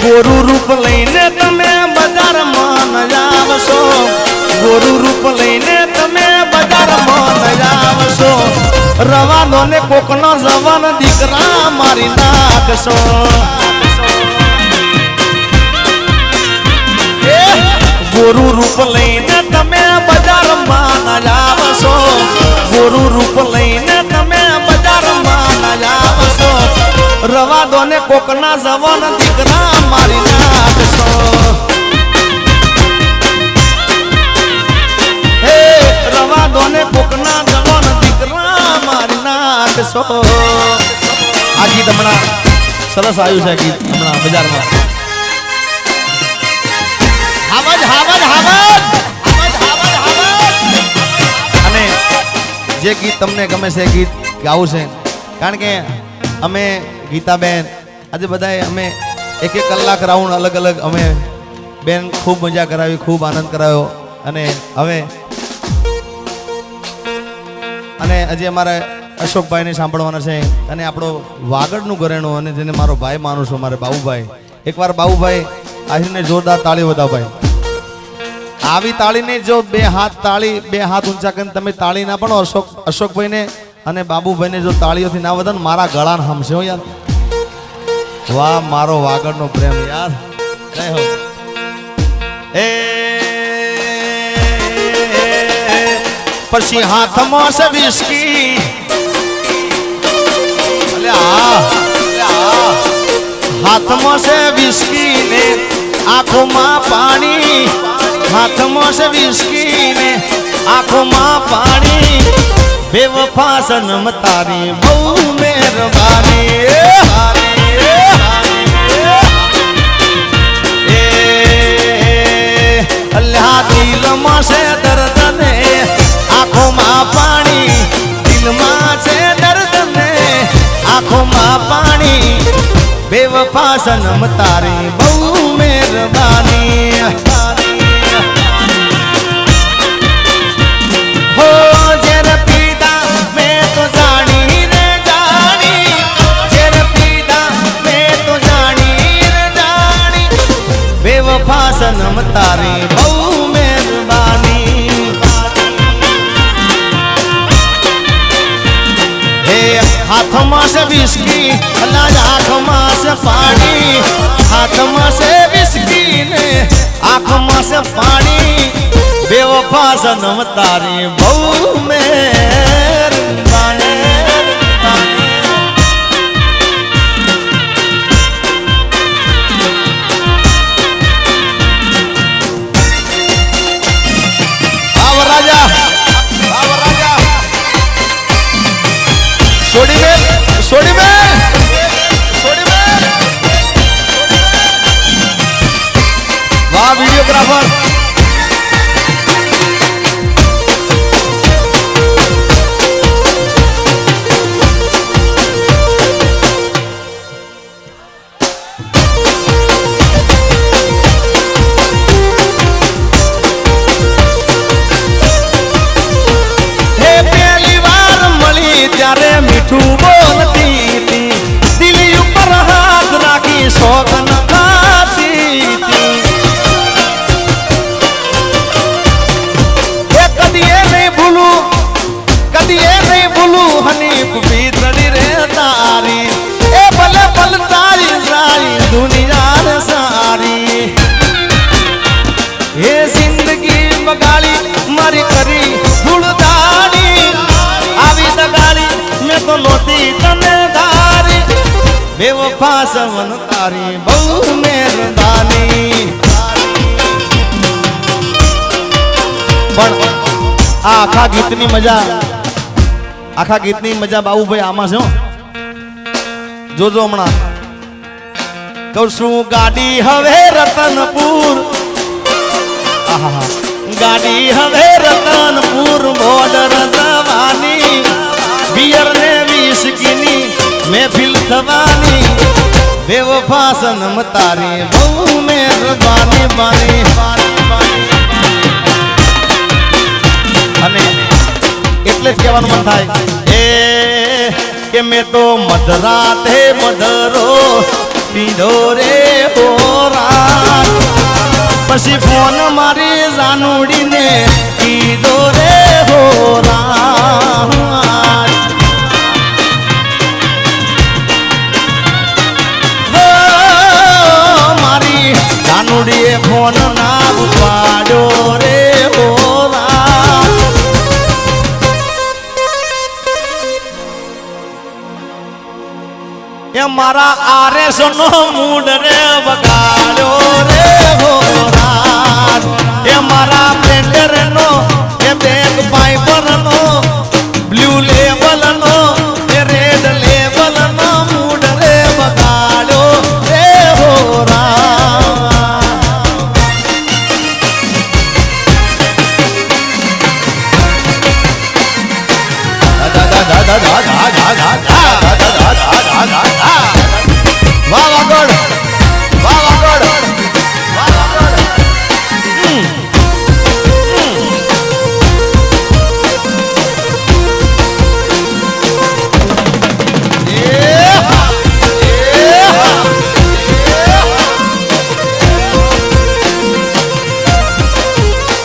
ગોરું રૂપ લઈને તમે બજારમાં ન આવશો, ગોરું રૂપ લઈને તમે બજારમાં ન આવશો, રવાનો ને કોકનો જવાન દીકરા મારી નાખશો. ગોરું રૂપ લઈને તમે બજારમાં ન આવશો, ગોરું રૂપ લઈને તમે બજારમાં ન આવશો, રવા દો ને કોકના જવાન દીકરા મારી નાખશો. હે રવા દો ને કોકના જવાન દીકરા મારી નાખશો. આ ગીત હમણાં સરસ આવ્યું છે, ગીત હમણાં બજારમાં. હાવજ હાવજ હાવજ હાવજ હાવજ. અને જે ગીત તમને ગમે છે ગીત ગાવું છે, કારણ કે અમે ગીતાબેન આજે બધાએ અમે એક કલાક રાઉન્ડ અલગ અલગ અમે બેન ખૂબ મજા કરાવી, ખૂબ આનંદ કરાવ્યો. અને હવે અને હજી અમારે અશોકભાઈને સાંભળવાના છે, અને આપણો વાગડનું ઘરેણું, અને જેને મારો ભાઈ માનું છું, મારે બાબુભાઈ. એકવાર બાબુભાઈ આહીને જોરદાર તાળી વધાવો ભાઈ. આવી તાળીને જો બે હાથ ઊંચા કરીને તમે તાળી ના પણ અશોકભાઈને અને બાબુભાઈને જો તાળીઓથી ના વધે, મારા ગળાને હમશે હો યાર. વાહ મારો વાગડનો પ્રેમ યાર. જય હો. એ પછી હાથમાં છે વિસ્કી, હાથમાં છે વિસ્કી ને આંખોમાં પાણી, હાથમાં છે વિસ્કી ને આંખોમાં પાણી, બેવફા સનમ તારી બહુ મહેરબાની. અલ્લાહ દિલમાં છે દર્દ ને આંખોમાં પાણી, દિલમાં છે દર્દ ને આંખોમાં પાણી, બેવફા સનમ તારી બહુ મહેરબાની. હો જેર પીડા મેં તો જાણી રે જાણી, જેર પીડા મેં તો જાણી રે જાણી, બેવફા સનમ તારી બહુ મહેરબાની. હે હાથમાં છે વિસ્કી, અલ્લાહ આંખમાં છે પાણી, હાથમાં છે વિસ્કી ને આંખમાં છે પાણી, બેવફા સનમ તારી બહુ મહેરબાની. આવ રાજા, આવ રાજા. છોડી બે, છોડી બે, છોડી બે. વાહ વિડીયોગ્રાફર. ત્યારે મીઠું બોલતી હતી, દિલ ઉપર હાથ રાખી શોખન ખાતી હતી. એ કદી એ નહીં ભૂલું, કદી એ નહીં ભૂલું હનીફ ભીતરી રે તારી, એ ભલે ભલ તારી સારી દુનિયા સારી. એ જિંદગી બગાડી મારી કરી ધૂળદારી, આવી દગાડી મેં તો નોતી તને ધારી, બેવફા સવન તારી બહુ મહેરબાની. પણ આખા ગીતની મજા, આખા ગીતની મજા બાબુભાઈ આમાં છે. જોજો હમણાં કહું છું. ગાડી હવે રતનપુર, આહા ગાડી હવે રતનપુર બોર્ડર જવાની, બિયર ને વિસ્કીની મહેફિલ થવાની, બેવફા સનમ તારી બહુ મહેરબાની બાની. અને એટલે જ કહેવાનું મન થાય એ કે મેં તો મધરાતે મધરો પીધો રે હો. પછી ફોન મારી જાનુડીને કીધો રે હો રામ મારી જાનુડીએ ફોન ના ઉપાડ્યો રે હો રામ એ મારા આરએસ નો મૂડ રે બગાડ્યો રે હો રાત એ મારા પ્લેન્ડર નો એ બેક પાઇપર નો બ્લુ લેવલ નો એ રેડ લેવલ નો મૂડ રે બગાડ્યો રે હો રાત વાહ વાગડ વાહ વાગડ વાહ વાગડ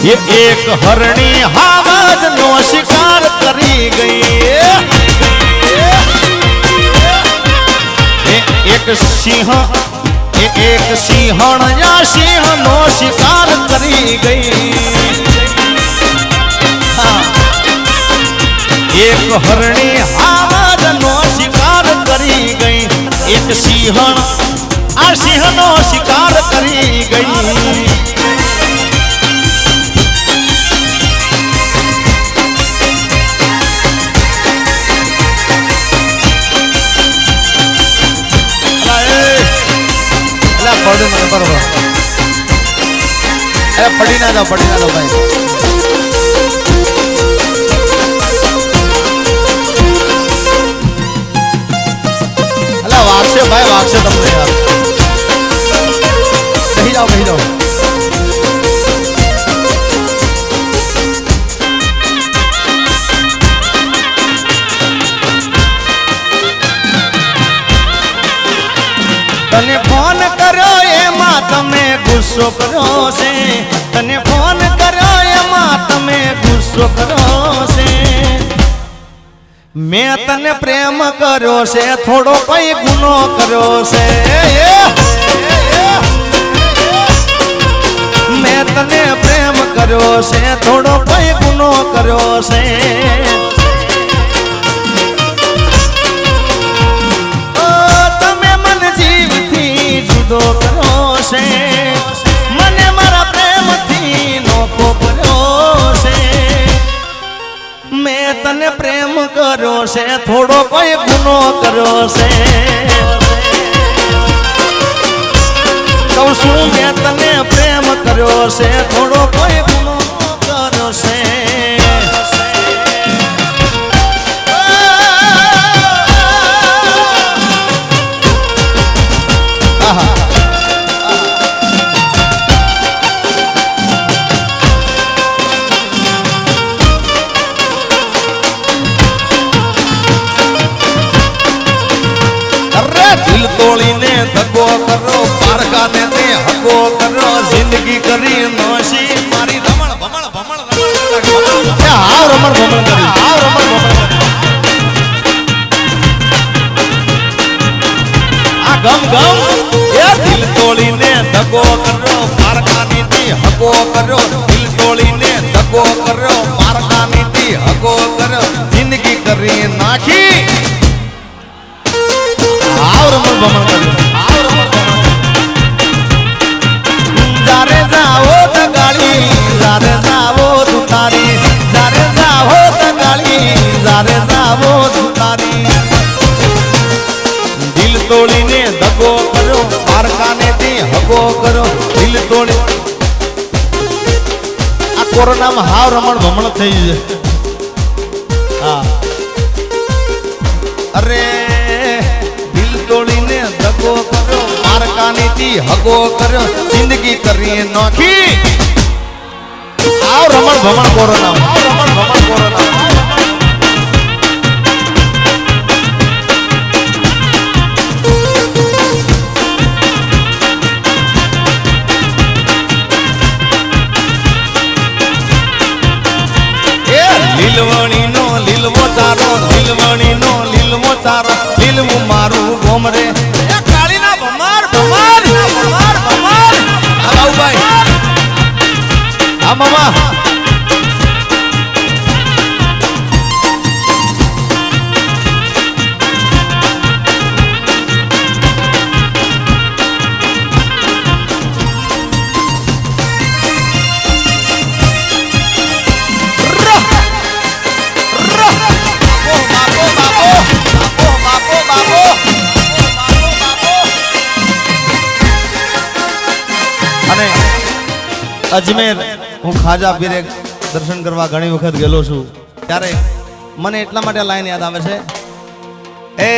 ये एक हरणी हावज नो शिकार करी गई एक सिंह एक सिंहण या सिंह नो शिकार करी गई हाँ। एक हरणी हावज नो शिकार करी गई एक सिंहण आ सिंह नो शिकार करी गई पढ़ो मैं बरोबर अरे पढ़ी ना दो भाई अल्लाह वाक्से भाई वाक्से तुमने यार कहीं जाओ तने फोन करो एमा तमे गुस्सो करो से तने फोन करो एमा तमे गुस्सो करो से मैं तने प्रेम करो से थोड़ो कोई गुनो करो से मैं तने प्रेम करो से थोड़ो कोई गुनो करो से जुदो करो से मने मारा प्रेम थी नोखो करो से मैं तने प्रेम करो से थोड़ो कोई गुनो करो से कहूं छू मैं तने प्रेम करो से थोड़ो कोई गुनो करो से दिल तोड़ी ने धक्को करो पारका ने दे हको करो जिंदगी करी नोशी मारी रमण भमण भमण रमण हाव रमण भमण करी हाव रमण भमण आ गम गम ये दिल तोड़ी ने धक्को करो पारका ने दे हको करो दिल तोड़ी ने धक्को करो पारका ने दे हको करो जिंदगी करी नाखी जारे जाओ तो गाड़ी जारे जाओ तुतारी जारे जाओ तो गाड़ी जारे जाओ तुतारी दिल तोड़ी ने धक्को करो पारका ने दी हगो करो दिल तोड़ी आ कोरोना में हाव रमण भमण थई जे हाँ अरे तोड़ीने धक्को करो पारका नीति हगो करो जिंदगी करिए नौखी आओ रमण भमण कोरोना आओ रमण भमण कोरोना ભમરે એ કાળીના ભમાર ભમાર ભમાર ભમાર આ બાઉભાઈ આ મામા અજમેર હું ખાજા પીરે દર્શન કરવા ઘણી વખત ગયેલો છું ત્યારે મને એટલા માટે લાઈન યાદ આવે છે એ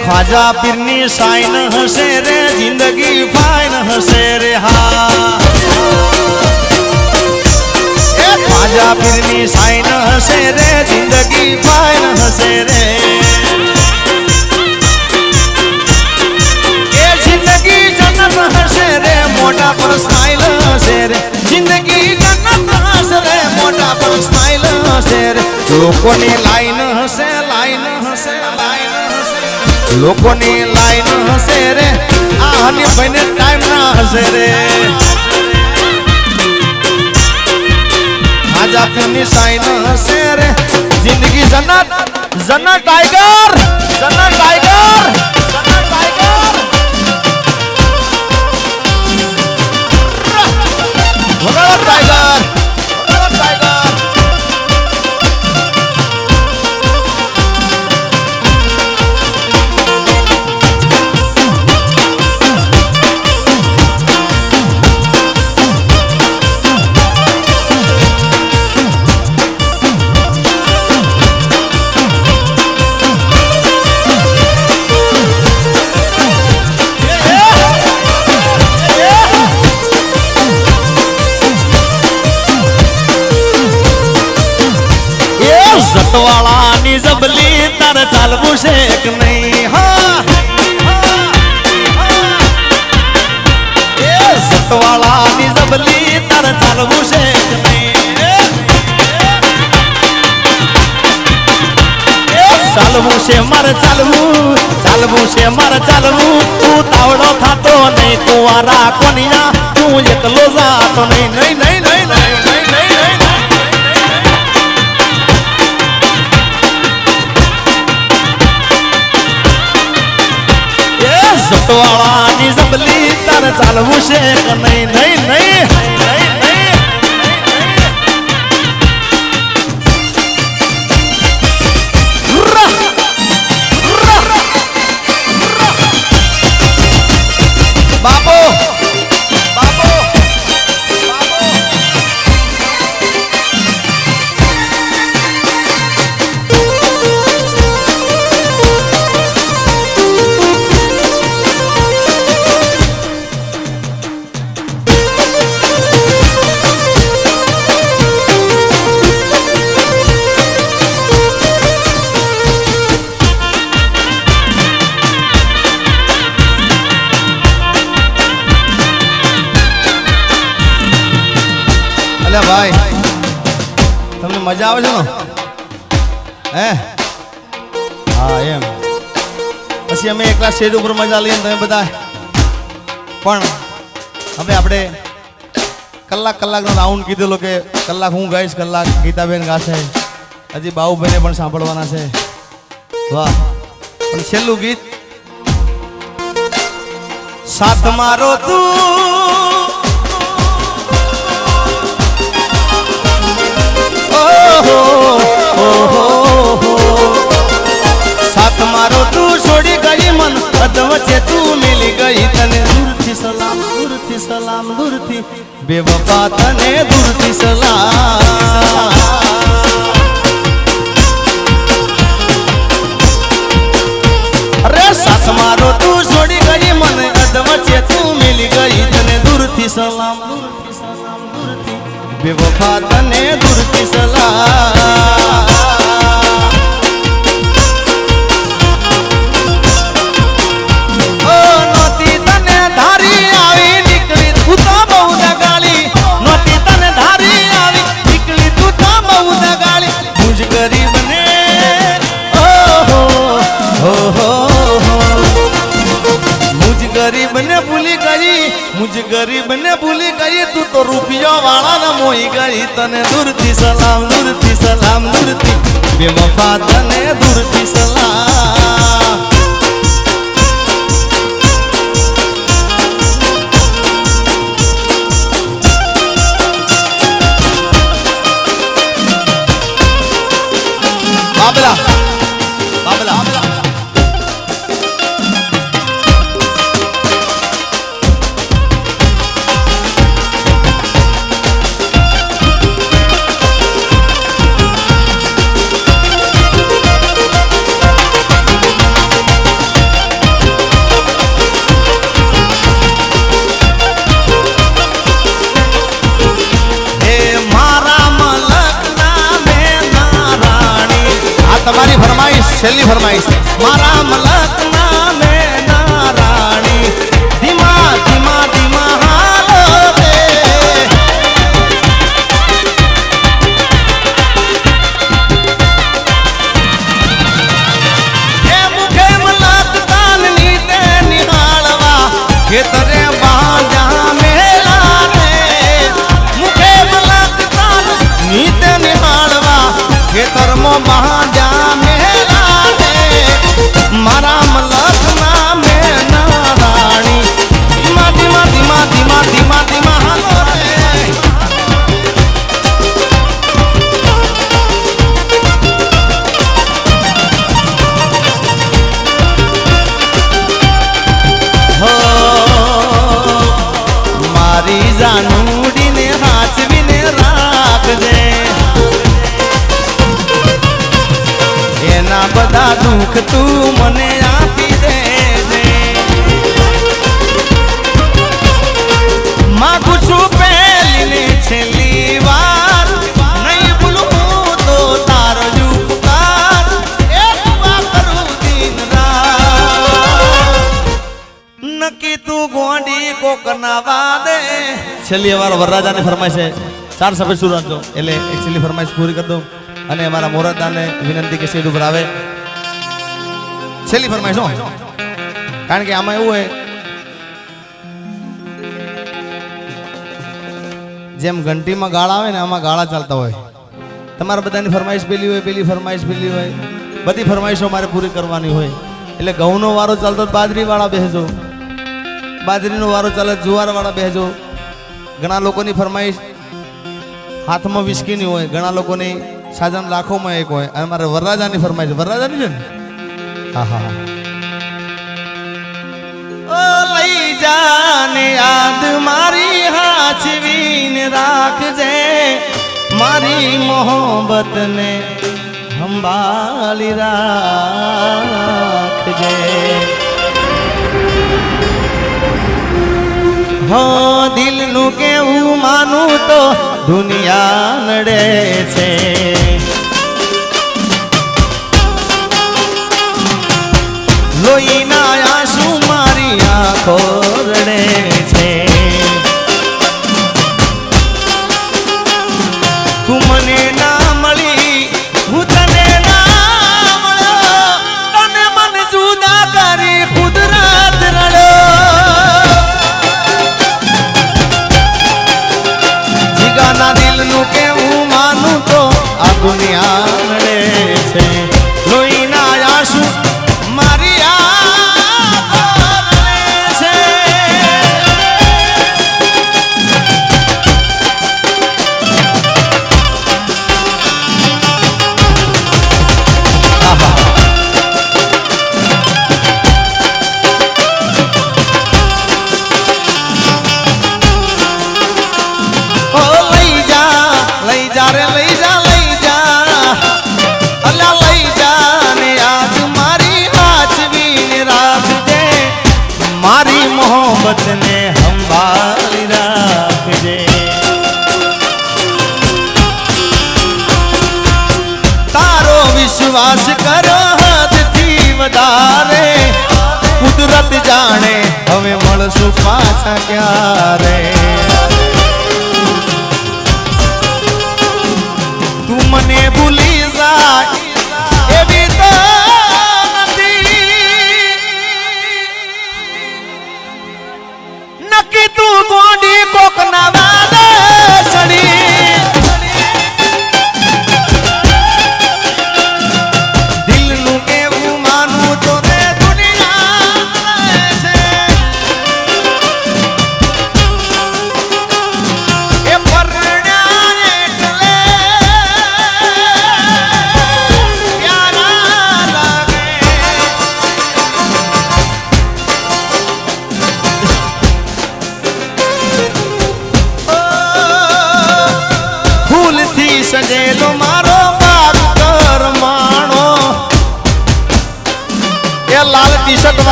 ખાજા પીરની સાઈન હશે રે જિંદગી ફાઈન હશે રે હા એ ખાજા પીરની સાઈન હશે રે જિંદગી ફાઈન હશે રે એ જિંદગી જન્નત હશે રે મોટા પર સ્માઈલ હશે રે જિંદગી જન્નત હશે રે મોટા પર સ્માઈલ હશે રે લોકોની લાઈન હશે લાઈન હશે લાઈન હશે લોકોની લાઈન હશે રે આ હની ભાઈને ટાઈમ ના હશે રે આજ આપની સાઈન હશે રે જિંદગી જન્નત જન્નત ટાઈગર જન્નત ટાઈગર જન્નત ટાઈગર વગાડો ટાઈગર વગાડો ટાઈગર સતવાળાની જબલી તારે ચાલવું છે કે નહીં હા એ સતવાળાની જબલી તારે ચાલવું છે કે નહીં ચાલવું છે મારે ચાલવું ચાલવું છે મારે ચાલવું તું તાવડો થાતો નહીં તું આ રાખોનિયા તું એકલો જાતો નહીં નહીં નહીં નહીં નહીં નહીં નહીં સતવાળાની જબલી તારે ચાલવું છે કે નહીં નહીં નહીં બાપો બાપો ભાઈ તમને મજા આવે છે ને હે હા એમ પછી અમે એકલા સ્ટેજ ઉપર મજા લઈએ તમે બધા પણ હવે આપણે કલાકનો રાઉન્ડ કીધેલો કે કલાક હું ગાઈશ કલાક ગીતાબેન ગાશે હજી બાઉભાઈને પણ સાંભળવાના છે વાહ પણ છેલ્લું ગીત સાથ મારો તું સાથ મારો તું છોડી ગઈ મન અધવચ્ચે તું મિલી ગઈ તને દૂરથી સલામ દૂરથી સલામ દૂરથી બેવફા તને દૂરથી સલામ અરે સાથ મારો તું છોડી ગઈ મન અધવચ્ચે તું મિલી ગઈ તને દૂરથી સલામ દૂરથી સલામ દૂરથી બેવફા તને દૂરથી સલામ ગરીબ ને ઓ હો હો હો गरीब ने भूली गई, मुझे गरीब ने भूली गई, तू तो रुपया वाला न मोई गई। तने दूरती सलाम, दूरती सलाम, दूरती बेवफा तने दूरती सलाम। बाबला बाबला તમારી ફરમાઈશ, છેલ્લી ફરમાઈશ, મારા મલક નામે નારાણી, ધીમા ધીમા ધીમા હાલો રે, એ મુખે મલક તાન નીતે નિહાળવા, ખેતરે બાંધ્યા મેલા રે, મુખે મલક તાન નીતે નિહાળવા, ખેતરમાં બાંધ્યા મારા મલક નામે નારાણી, ધીમા ધીમા ધીમા ધીમા ધીમા ધીમા હાલો રે। હો મારી જાનુડીને હાચવીને રાખજે, એના બધા દુઃખ તું મને આપી દેજે। માગું છું પહેલી ને છેલ્લી વાર, નહીં ભૂલું તો તારો જ ઉપકાર, એ દુઆ કરું દિન રાત, નક્કી તું ગોંડી કોકના વાદે। છેલ્લી વાર વરરાજાને ફરમાય છે 4 સફેદ સુરત જો, એટલે એક છેલ્લી ફરમાઈશ પૂરી કરી દઉં અને અમારા મોરતદાને વિનંતી કે સ્ટેજ ઉપર આવે। છેલ્લી ફરમાઈશ હો, કારણ કે આમાં એવું હોય જેમ ઘંટીમાં ગાળા આવે ને આમાં ગાળા ચાલતા હોય। તમારા બધાની ફરમાઈશ પેલી હોય, પેલી ફરમાઈશ પેલી હોય, બધી ફરમાઈશો મારે પૂરી કરવાની હોય। એટલે ઘઉંનો વારો ચાલતો બાજરી વાળા બેસજો, બાજરીનો વારો ચાલે જુવાર વાળા બેસજો। ઘણા લોકોની ફરમાઈશ હાથમાં વિસ્કીની હોય, ઘણા લોકોની સાજન લાખોમાં એક હોય, અને મારે વરરાજાની ફરમાઈશ, વરરાજાની છે ને, હા હા, ઓ લઈ જાને યાદ મારી હાચવીને રાખજે, મારી મોહબ્બતને સંભાળી રાખજે। હો દિલનું કેવું માનું તો દુનિયા નડે છે, લોહીના આંસુ મારી આંખો રડે છે। તું મને ના મળી, હું તને ના મળ્યો, તને મન જુદા કરી કુદરત રડ્યો। જીગાના દિલનું કેવું માનું તો આ દુનિયા નડે છે, લોહીના આંસુ મારી મોહબ્બતને સંભાળી રાખજે। તારો વિશ્વાસ કરો હદથી વધારે, કુદરત જાણે હવે મળશું પાછા ક્યારે। તું મને ભૂલી જાય એવી તો નથી,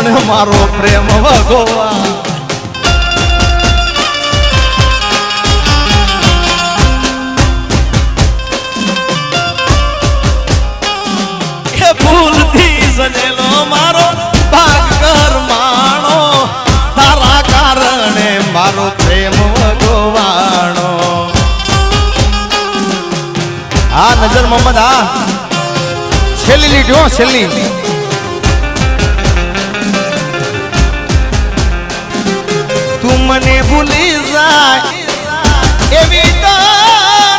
કારણ મારો પ્રેમ ભગવા ભૂલથી સજેલો મારો ભાગર માણો તારા કારણે મારો પ્રેમ ભગવાણો આ નજર મોહમ્મદ આ છેલ્લી લીટી હો છેલ્લી તું મને ભૂલી જાય એવી તો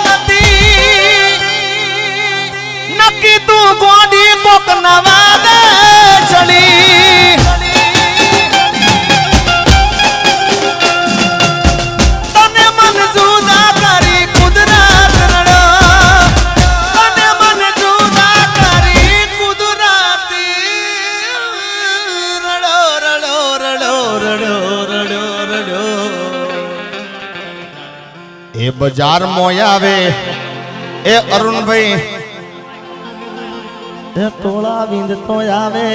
નથી નક્કી તું ગોડી કોક નવા દે ચડી તને મન જુદા કરી કુદરત રડો તને મન જુદા કરી કુદરતી રડો રડો રડો રડો રડો રડો એ બજાર મોય આવે એ અરુણભાઈ એ ટોળા વિંદતો આવે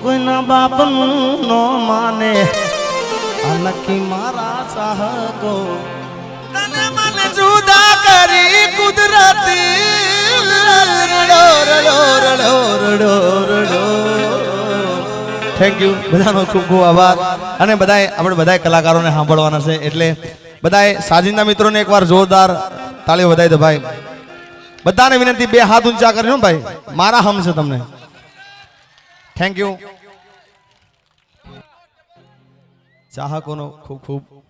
કોઈના બાપ નો માને આ નક્કી મારા ચાહકો તને મન જુદા કરી કુદરતી રડો રડો રડો રડો રડો થેન્ક યુ બધાનો ખૂબ ખૂબ આભાર અને બધાએ આપણે બધા કલાકારોને સાંભળવાના છે એટલે બધાએ સાજિંદા મિત્રોને એકવાર જોરદાર તાળીઓ વધાવી દો ભાઈ બધાને વિનંતી બે હાથ ઊંચા કરજો ભાઈ મારા હમ છે તમને થેન્ક યુ ચાહકોનો ખૂબ ખૂબ